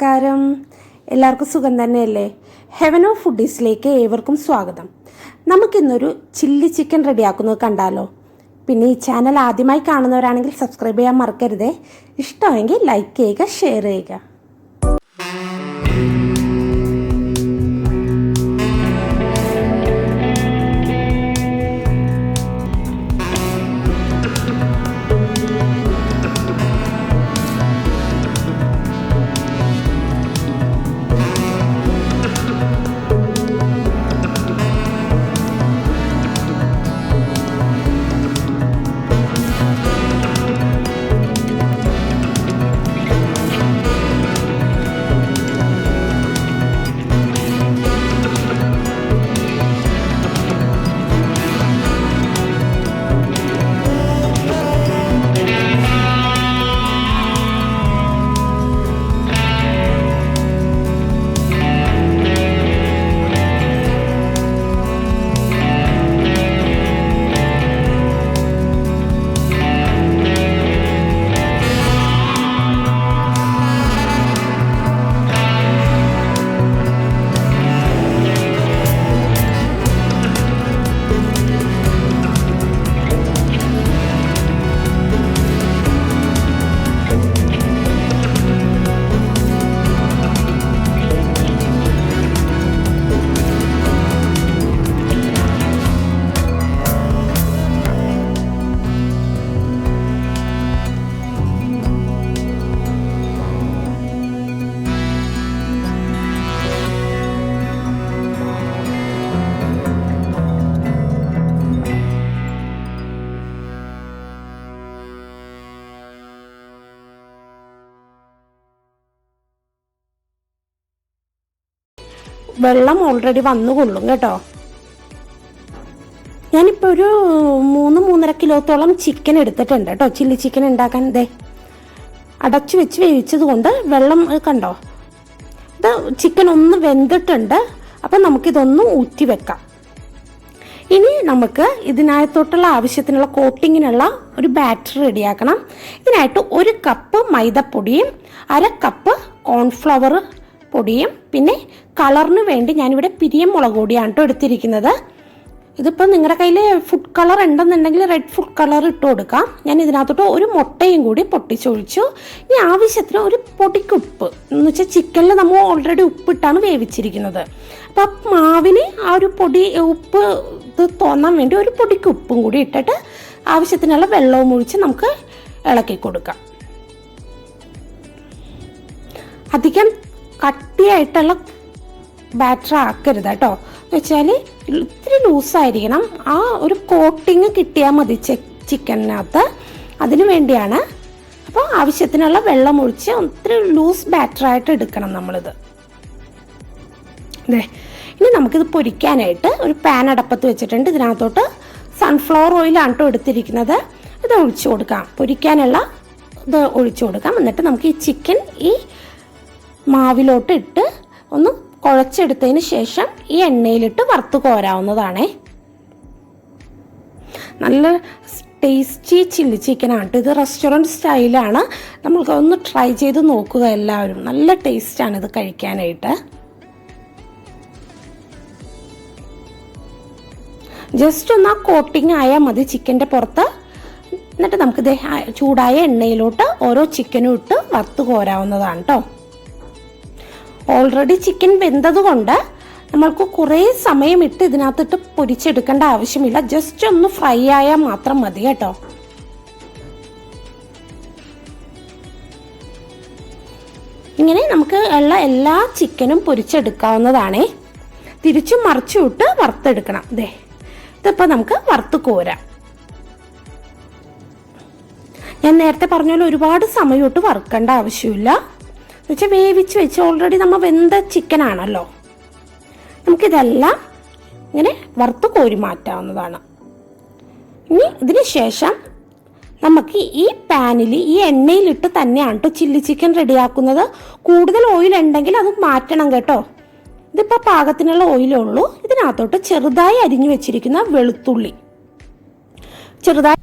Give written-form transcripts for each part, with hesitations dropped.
നമസ്കാരം. എല്ലാവർക്കും സുഖം തന്നെയല്ലേ? ഹെവൻ ഓഫ് ഫുഡീസിലേക്ക് ഏവർക്കും സ്വാഗതം. നമുക്കിന്നൊരു ചില്ലി ചിക്കൻ റെഡിയാക്കുന്നത് കണ്ടാലോ? പിന്നെ ഈ ചാനൽ ആദ്യമായി കാണുന്നവരാണെങ്കിൽ സബ്സ്ക്രൈബ് ചെയ്യാൻ മറക്കരുതേ. ഇഷ്ടമെങ്കിൽ ലൈക്ക് ചെയ്യുക, ഷെയർ ചെയ്യുക. വെള്ളം ഓൾറെഡി വന്നു കൊള്ളും കേട്ടോ. ഞാനിപ്പോൾ ഒരു 3-3.5 കിലോത്തോളം ചിക്കൻ എടുത്തിട്ടുണ്ട് കേട്ടോ. ചില്ലി ചിക്കൻ ഉണ്ടാക്കാൻ അടച്ചു വെച്ച് വേവിച്ചത് കൊണ്ട് വെള്ളം കണ്ടോ, ഇത് ചിക്കൻ ഒന്ന് വെന്തിട്ടുണ്ട്. അപ്പം നമുക്കിതൊന്ന് ഊറ്റി വെക്കാം. ഇനി നമുക്ക് ഇതിനകത്തോട്ടുള്ള ആവശ്യത്തിനുള്ള കോട്ടിങ്ങിനുള്ള ഒരു ബാറ്റർ റെഡിയാക്കണം. ഇതിനായിട്ട് 1 കപ്പ് മൈദപ്പൊടിയും 1/2 കപ്പ് കോൺഫ്ലവർ പൊടിയും പിന്നെ കളറിന് വേണ്ടി ഞാനിവിടെ പിരിയം മുളക് പൊടിയാണ് കേട്ടോ എടുത്തിരിക്കുന്നത്. ഇതിപ്പോൾ നിങ്ങളുടെ കയ്യിൽ ഫുഡ് കളർ ഉണ്ടെന്നുണ്ടെങ്കിൽ റെഡ് ഫുഡ് കളർ ഇട്ട് കൊടുക്കാം. ഞാൻ ഇതിനകത്തോട്ട് 1 മുട്ടയും കൂടി പൊട്ടിച്ചൊഴിച്ചു. ഇനി ആവശ്യത്തിന് ഒരു പൊടിക്ക് ഉപ്പ് എന്ന് വെച്ചാൽ ചിക്കനിൽ നമ്മൾ ഓൾറെഡി ഉപ്പിട്ടാണ് വേവിച്ചിരിക്കുന്നത്. അപ്പോൾ മാവിന് ആ ഒരു പൊടി ഉപ്പ് ഇത് തോന്നാൻ വേണ്ടി ഒരു പൊടിക്ക് ഉപ്പും കൂടി ഇട്ടിട്ട് ആവശ്യത്തിനുള്ള വെള്ളവും ഒഴിച്ച് നമുക്ക് ഇളക്കി കൊടുക്കാം. അധികം കട്ടിയായിട്ടുള്ള ബാറ്റർ ആക്കരുത് കേട്ടോ. എന്ന് വെച്ചാൽ ഇത്തിരി ലൂസായിരിക്കണം. ആ ഒരു കോട്ടിങ് കിട്ടിയാൽ മതി ചിക്കനകത്ത്. അതിനു വേണ്ടിയാണ്. അപ്പോൾ ആവശ്യത്തിനുള്ള വെള്ളം ഒഴിച്ച് ഒത്തിരി ലൂസ് ബാറ്ററായിട്ട് എടുക്കണം നമ്മളിത്. ഇനി നമുക്കിത് പൊരിക്കാനായിട്ട് ഒരു പാൻ അടപ്പത്ത് വെച്ചിട്ടുണ്ട്. ഇതിനകത്തോട്ട് സൺഫ്ലവർ ഓയിലാണ് കേട്ടോ എടുത്തിരിക്കുന്നത്. ഇത് ഒഴിച്ചു കൊടുക്കാം. പൊരിക്കാനുള്ള ഇത് ഒഴിച്ചു കൊടുക്കാം. എന്നിട്ട് നമുക്ക് ഈ ചിക്കൻ ഈ മാവിലോട്ട് ഇട്ട് ഒന്ന് കുഴച്ചെടുത്തതിന് ശേഷം ഈ എണ്ണയിലിട്ട് വറുത്ത് കോരാവുന്നതാണേ. നല്ല ടേസ്റ്റി ചില്ലി ചിക്കനാണ്. ഇത് റെസ്റ്റോറൻറ്റ് സ്റ്റൈലാണ്. നമ്മൾക്ക് ഒന്ന് ട്രൈ ചെയ്ത് നോക്കുക എല്ലാവരും. നല്ല ടേസ്റ്റാണ് ഇത് കഴിക്കാനായിട്ട്. ജസ്റ്റ് ഒന്ന് ആ കോട്ടിങ് ആയാൽ മതി ചിക്കൻ്റെ പുറത്ത്. എന്നിട്ട് നമുക്കിത് ചൂടായ എണ്ണയിലോട്ട് ഓരോ ചിക്കനും ഇട്ട് വറുത്ത് കോരാവുന്നതാണ് കേട്ടോ. ഓൾറെഡി ചിക്കൻ വെന്തത് കൊണ്ട് നമ്മൾക്ക് കുറേ സമയമിട്ട് ഇതിനകത്തിട്ട് പൊരിച്ചെടുക്കേണ്ട ആവശ്യമില്ല. ജസ്റ്റ് ഒന്ന് ഫ്രൈ ആയാൽ മാത്രം മതി കേട്ടോ. ഇങ്ങനെ നമുക്ക് ഉള്ള എല്ലാ ചിക്കനും പൊരിച്ചെടുക്കാവുന്നതാണേ. തിരിച്ചും മറിച്ചും ഇട്ട് വറുത്തെടുക്കണം. ഇതിപ്പോൾ നമുക്ക് വറുത്ത് കോരാം. ഞാൻ നേരത്തെ പറഞ്ഞ പോലെ ഒരുപാട് സമയം ഇട്ട് വറുക്കേണ്ട ആവശ്യമില്ല. എന്നുവെച്ചാൽ വേവിച്ച് വെച്ച് ഓൾറെഡി നമ്മൾ വെന്ത ചിക്കൻ ആണല്ലോ. നമുക്കിതെല്ലാം ഇങ്ങനെ വറുത്ത് കോരി മാറ്റാവുന്നതാണ്. ഇനി ഇതിന് ശേഷം നമുക്ക് ഈ പാനിൽ ഈ എണ്ണയിലിട്ട് തന്നെയാണ് കേട്ടോ ചില്ലി ചിക്കൻ റെഡിയാക്കുന്നത്. കൂടുതൽ ഓയിൽ ഉണ്ടെങ്കിൽ അത് മാറ്റണം കേട്ടോ. ഇതിപ്പോൾ പാകത്തിനുള്ള ഓയിലേ ഉള്ളൂ. ഇതിനകത്തോട്ട് ചെറുതായി അരിഞ്ഞു വെച്ചിരിക്കുന്ന വെളുത്തുള്ളി ചെറുതായി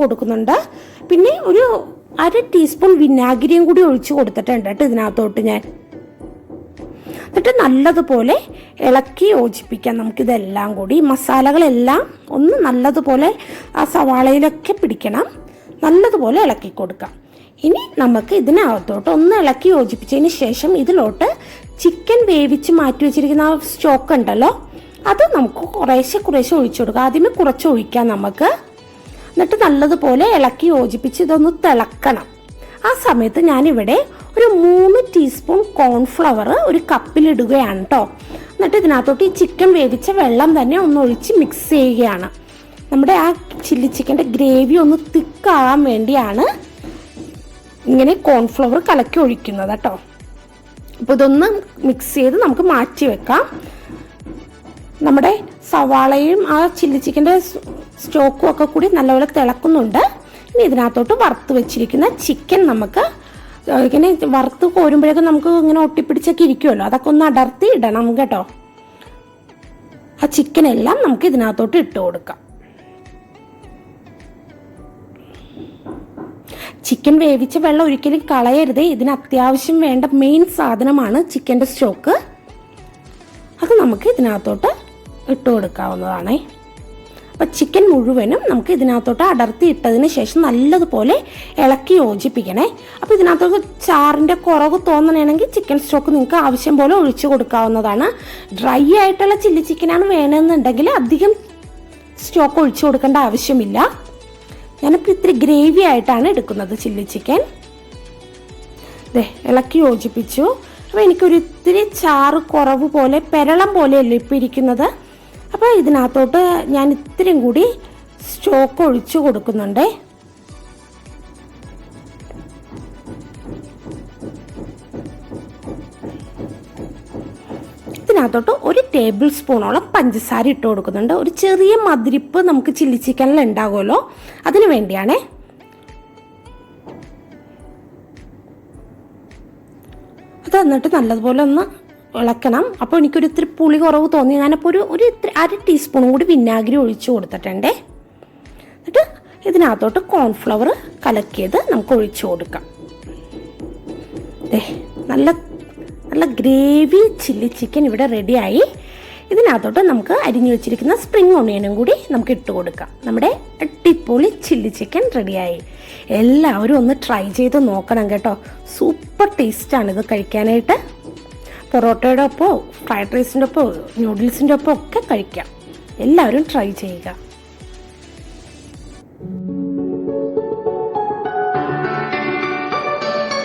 കൊടുക്കുന്നുണ്ട്. പിന്നെ ഒരു 1/2 ടീസ്പൂൺ വിനാഗിരിയും കൂടി ഒഴിച്ച് കൊടുത്തിട്ടുണ്ട് കേട്ടോ ഇതിനകത്തോട്ട് ഞാൻ. എന്നിട്ട് നല്ലതുപോലെ ഇളക്കി യോജിപ്പിക്കാം നമുക്കിതെല്ലാം കൂടി. മസാലകളെല്ലാം ഒന്ന് നല്ലതുപോലെ ആ സവാളയിലൊക്കെ പിടിക്കണം. നല്ലതുപോലെ ഇളക്കി കൊടുക്കാം. ഇനി നമുക്ക് ഇതിനകത്തോട്ട് ഒന്ന് ഇളക്കി യോജിപ്പിച്ചതിന് ശേഷം ഇതിലോട്ട് ചിക്കൻ വേവിച്ച് മാറ്റി വെച്ചിരിക്കുന്ന ആ സ്റ്റോക്ക് ഉണ്ടല്ലോ, അത് നമുക്ക് കുറേശ്ശെ ഒഴിച്ചു കൊടുക്കാം. ആദ്യമേ കുറച്ച് ഒഴിക്കാം നമുക്ക്. എന്നിട്ട് നല്ലതുപോലെ ഇളക്കി യോജിപ്പിച്ച് ഇതൊന്ന് തിളക്കണം. ആ സമയത്ത് ഞാനിവിടെ ഒരു 3 ടീസ്പൂൺ കോൺഫ്ലവർ ഒരു കപ്പിലിടുകയാണ് കേട്ടോ. എന്നിട്ട് ഇതിനകത്തോട്ട് ഈ ചിക്കൻ വേവിച്ച വെള്ളം തന്നെ ഒന്ന് ഒഴിച്ച് മിക്സ് ചെയ്യുകയാണ്. നമ്മുടെ ആ ചില്ലി ചിക്കൻ്റെ ഗ്രേവി ഒന്ന് തിക്കാകാൻ വേണ്ടിയാണ് ഇങ്ങനെ കോൺഫ്ലവർ കലക്കി ഒഴിക്കുന്നത് കേട്ടോ. അപ്പോൾ ഇതൊന്ന് മിക്സ് ചെയ്ത് നമുക്ക് മാറ്റി വെക്കാം. നമ്മുടെ സവാളയും ആ ചില്ലി ചിക്കൻ്റെ സ്റ്റോക്കും ഒക്കെ കൂടി നല്ലപോലെ തിളക്കുന്നുണ്ട്. ഇനി ഇതിനകത്തോട്ട് വറുത്ത് വെച്ചിരിക്കുന്ന ചിക്കൻ നമുക്ക് ഇങ്ങനെ വറുത്ത് കോരുമ്പോഴേക്കും നമുക്ക് ഇങ്ങനെ ഒട്ടിപ്പിടിച്ചൊക്കെ ഇരിക്കുമല്ലോ, അതൊക്കെ ഒന്ന് അടർത്തി ഇടണം കേട്ടോ. ആ ചിക്കനെല്ലാം നമുക്ക് ഇതിനകത്തോട്ട് ഇട്ട് കൊടുക്കാം. ചിക്കൻ വേവിച്ച വെള്ളം ഒരിക്കലും കളയരുത്. ഇതിന് അത്യാവശ്യം വേണ്ട മെയിൻ സാധനമാണ് ചിക്കൻ്റെ സ്റ്റോക്ക്. അത് നമുക്ക് ഇതിനകത്തോട്ട് ഇട്ട് കൊടുക്കാവുന്നതാണ്. അപ്പം ചിക്കൻ മുഴുവനും നമുക്ക് ഇതിനകത്തോട്ട് അടർത്തി ഇട്ടതിന് ശേഷം നല്ലതുപോലെ ഇളക്കി യോജിപ്പിക്കണേ. അപ്പോൾ ഇതിനകത്തോട്ട് ചാറിൻ്റെ കുറവ് തോന്നണമെങ്കിൽ ചിക്കൻ സ്റ്റോക്ക് നിങ്ങൾക്ക് ആവശ്യം പോലെ ഒഴിച്ചു കൊടുക്കാവുന്നതാണ്. ഡ്രൈ ആയിട്ടുള്ള ചില്ലി ചിക്കനാണ് വേണമെന്നുണ്ടെങ്കിൽ അധികം സ്റ്റോക്ക് ഒഴിച്ചു കൊടുക്കേണ്ട ആവശ്യമില്ല. ഞാനിപ്പോൾ ഇത്തിരി ഗ്രേവി ആയിട്ടാണ് എടുക്കുന്നത് ചില്ലി ചിക്കൻ. ഇളക്കി യോജിപ്പിച്ചു. അപ്പോൾ എനിക്കൊരു ഇത്തിരി ചാറ് കുറവ് പോലെ പെരളം പോലെയല്ലേ ഇപ്പോൾ ഇരിക്കുന്നത്. അപ്പോൾ ഇതിനകത്തോട്ട് ഞാൻ ഇത്തിരിയും കൂടി സ്റ്റോക്ക് ഒഴിച്ചു കൊടുക്കുന്നുണ്ട്. ഇതിനകത്തോട്ട് 1 ടേബിൾ സ്പൂണോളം പഞ്ചസാര ഇട്ട് കൊടുക്കുന്നുണ്ട്. ഒരു ചെറിയ മധുരിപ്പ് നമുക്ക് ചില്ലി ചിക്കനിൽ ഉണ്ടാകുമല്ലോ, അതിന് വേണ്ടിയാണേ. അത് എന്നിട്ട് നല്ലതുപോലെ ഒന്ന് ഇളക്കണം. അപ്പോൾ എനിക്കൊരു ഇത്തിരി പുളി കുറവ് തോന്നി. ഞാനപ്പോൾ ഒരു 1/2 ടീസ്പൂൺ കൂടി വിനാഗിരി ഒഴിച്ചു കൊടുത്തിട്ടുണ്ടേ. എന്നിട്ട് ഇതിനകത്തോട്ട് കോൺഫ്ലവർ കലക്കിയത് നമുക്ക് ഒഴിച്ചു കൊടുക്കാം. നല്ല ഗ്രേവി ചില്ലി ചിക്കൻ ഇവിടെ റെഡിയായി. ഇതിനകത്തോട്ട് നമുക്ക് അരിഞ്ഞു വെച്ചിരിക്കുന്ന സ്പ്രിംഗ് ഓണിയനും കൂടി നമുക്ക് ഇട്ട് കൊടുക്കാം. നമ്മുടെ അടിപൊളി ചില്ലി ചിക്കൻ റെഡിയായി. എല്ലാവരും ഒന്ന് ട്രൈ ചെയ്ത് നോക്കണം കേട്ടോ. സൂപ്പർ ടേസ്റ്റാണിത് കഴിക്കാനായിട്ട്. പൊറോട്ടയുടെ ഒപ്പമോ ഫ്രൈഡ് റൈസിൻ്റെ ഒപ്പമോ നൂഡിൽസിൻ്റെ ഒപ്പം ഒക്കെ കഴിക്കാം. എല്ലാവരും ട്രൈ ചെയ്യുക.